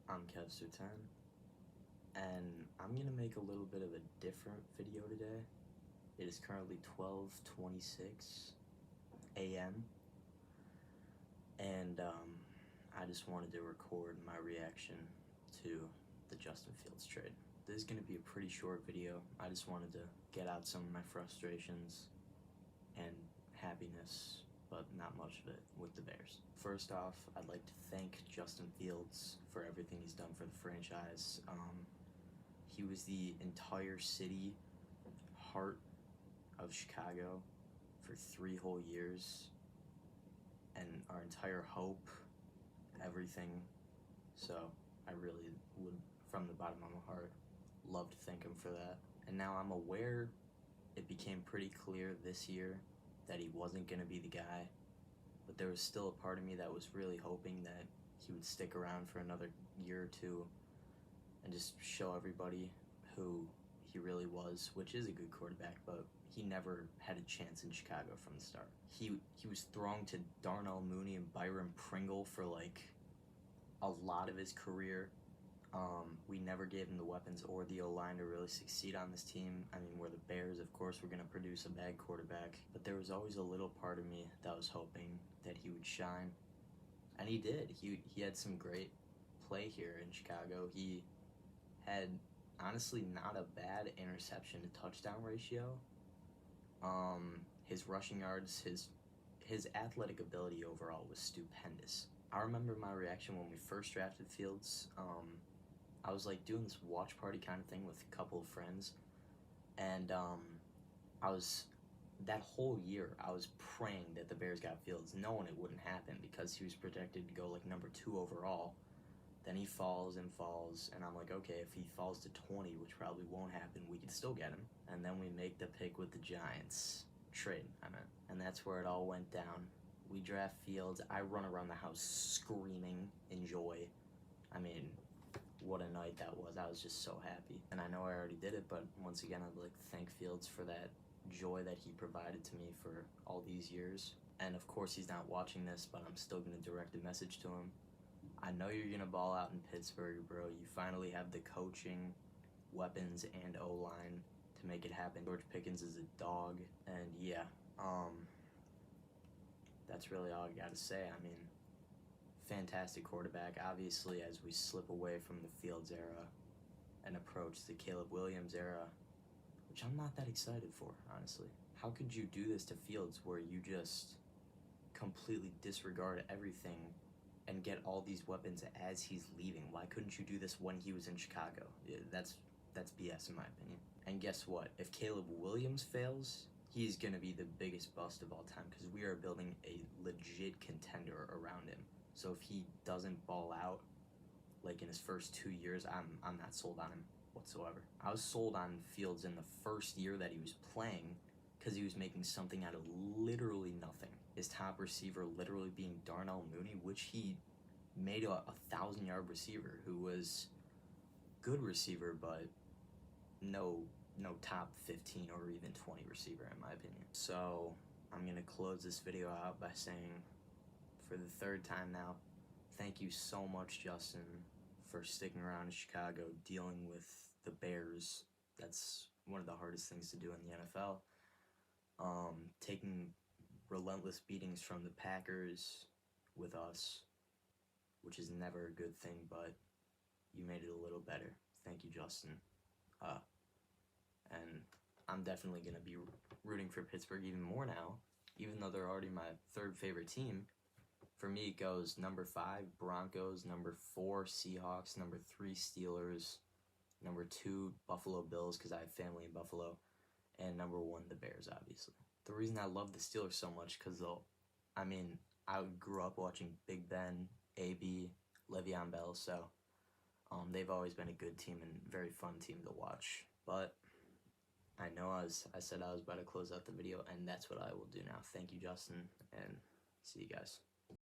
I'm Kev10, and I'm gonna make a little bit of a different video today. It is currently 12:26 a.m. and I just wanted to record my reaction to the Justin Fields trade. This is gonna be a pretty short video. I just wanted to get out some of my frustrations and happiness, but not much of it, with the Bears. First off, I'd like to thank Justin Fields for everything he's done for the franchise. He was the entire city heart of Chicago for 3 whole years, and our entire hope, everything. So I really would, from the bottom of my heart, love to thank him for that. And now I'm aware it became pretty clear this year that he wasn't going to be the guy, but there was still a part of me that was really hoping that he would stick around for another year or two and just show everybody who he really was, which is a good quarterback, but he never had a chance in Chicago from the start. He was thrown to Darnell Mooney and Byron Pringle for like a lot of his career. We never gave him the weapons or the O-line to really succeed on this team. I mean, we're the Bears, of course, we're going to produce a bad quarterback, but there was always a little part of me that was hoping that he would shine, and he did. He had some great play here in Chicago. He had honestly not a bad interception to touchdown ratio. His rushing yards, his athletic ability overall was stupendous. I remember my reaction when we first drafted Fields. I was like doing this watch party kind of thing with a couple of friends, and that whole year I was praying that the Bears got Fields, knowing it wouldn't happen because he was projected to go like number 2 overall. Then he falls and falls, and I'm like, okay, if he falls to 20, which probably won't happen, we could still get him. And then we make the pick with the Giants. Trade, I meant. And that's where it all went down. We draft Fields. I run around the house screaming in joy. I mean, what a night that was. I was just so happy. And I know I already did it, but once again, I'd like to thank Fields for that joy that he provided to me for all these years. And of course, he's not watching this, but I'm still going to direct a message to him. I know you're going to ball out in Pittsburgh, bro. You finally have the coaching, weapons, and O-line to make it happen. George Pickens is a dog, and yeah, that's really all I got to say. I mean, fantastic quarterback. Obviously, as we slip away from the Fields era and approach the Caleb Williams era, which I'm not that excited for, honestly. How could you do this to Fields where you just completely disregard everything and get all these weapons as he's leaving? Why couldn't you do this when he was in Chicago? That's BS in my opinion. And guess what? If Caleb Williams fails, he's going to be the biggest bust of all time because we are building a legit contender around him. So if he doesn't ball out like in his first 2 years, I'm not sold on him whatsoever. I was sold on Fields in the first year that he was playing because he was making something out of literally nothing. His top receiver literally being Darnell Mooney, which he made a 1,000-yard receiver who was good receiver, but no top 15 or even 20 receiver in my opinion. So I'm gonna close this video out by saying, for the 3rd time now, thank you so much, Justin, for sticking around in Chicago, dealing with the Bears. That's one of the hardest things to do in the NFL. Taking relentless beatings from the Packers with us, which is never a good thing, but you made it a little better. Thank you, Justin. And I'm definitely going to be rooting for Pittsburgh even more now, even though they're already my 3rd favorite team. For me, it goes number 5, Broncos, number 4, Seahawks, number 3, Steelers, number 2, Buffalo Bills, because I have family in Buffalo, and number 1, the Bears, obviously. The reason I love the Steelers so much, because I grew up watching Big Ben, AB, Le'Veon Bell, so they've always been a good team and very fun team to watch. But I know I said I was about to close out the video, and that's what I will do now. Thank you, Justin, and see you guys.